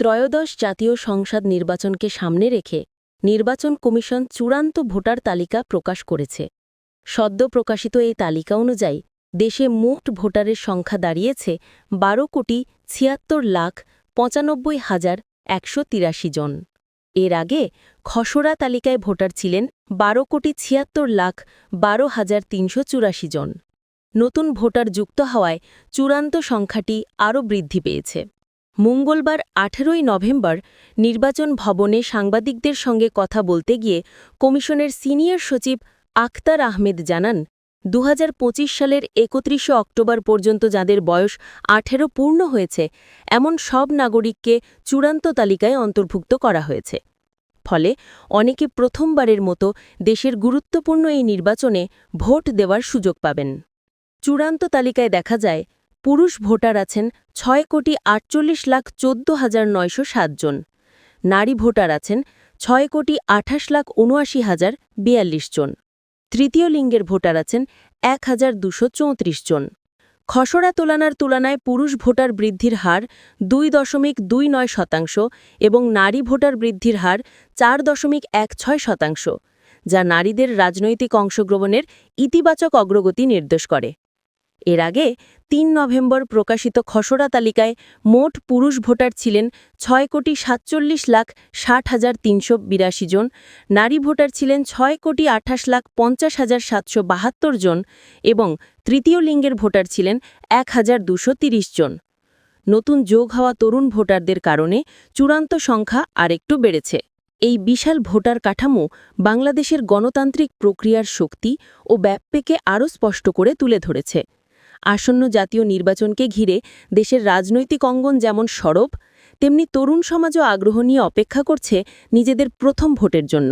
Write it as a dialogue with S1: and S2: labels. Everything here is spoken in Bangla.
S1: ত্রয়োদশ জাতীয় সংসদ নির্বাচনকে সামনে রেখে নির্বাচন কমিশন চূড়ান্ত ভোটার তালিকা প্রকাশ করেছে। সদ্য প্রকাশিত এই তালিকা অনুযায়ী দেশে মোট ভোটারের সংখ্যা দাঁড়িয়েছে 12,96,95,183 জন। এর আগে খসড়া তালিকায় ভোটার ছিলেন 12,76,12,384 জন। নতুন ভোটার যুক্ত হওয়ায় চূড়ান্ত সংখ্যাটি আরও বৃদ্ধি পেয়েছে। মঙ্গলবার 18 নভেম্বর নির্বাচন ভবনে সাংবাদিকদের সঙ্গে কথা বলতে গিয়ে কমিশনের সিনিয়র সচিব আখতার আহমেদ জানান, 2025 সালের 31 অক্টোবর পর্যন্ত যাদের বয়স 18 পূর্ণ হয়েছে এমন সব নাগরিককে চূড়ান্ত তালিকায় অন্তর্ভুক্ত করা হয়েছে। ফলে অনেকে প্রথমবারের মতো দেশের গুরুত্বপূর্ণ এই নির্বাচনে ভোট দেওয়ার সুযোগ পাবেন। চূড়ান্ত তালিকায় দেখা যায়, পুরুষ ভোটার আছেন 6,48,14,907 জন, নারী ভোটার আছেন 6,28,79,042 জন, তৃতীয় লিঙ্গের ভোটার আছেন 1,234 জন। খসড়া তুলনায় পুরুষ ভোটার বৃদ্ধির হার 2.29% এবং নারী ভোটার বৃদ্ধির হার 4.16%, যা নারীদের রাজনৈতিক অংশগ্রহণের ইতিবাচক অগ্রগতি নির্দেশ করে। এর আগে 3 নভেম্বর প্রকাশিত খসড়া তালিকায় মোট পুরুষ ভোটার ছিলেন 6,47,60,382 জন, নারী ভোটার ছিলেন 6,28,50,772 জন এবং তৃতীয় লিঙ্গের ভোটার ছিলেন 1,230 জন। নতুন যোগ হওয়া তরুণ ভোটারদের কারণে চূড়ান্ত সংখ্যা আরেকটু বেড়েছে। এই বিশাল ভোটার কাঠামো বাংলাদেশের গণতান্ত্রিক প্রক্রিয়ার শক্তি ও ব্যাপ্তিকে আরও স্পষ্ট করে তুলে ধরেছে। আসন্ন জাতীয় নির্বাচনকে ঘিরে দেশের রাজনৈতিক অঙ্গন যেমন সরব, তেমনি তরুণ সমাজও আগ্রহ নিয়ে অপেক্ষা করছে নিজেদের প্রথম ভোটের জন্য।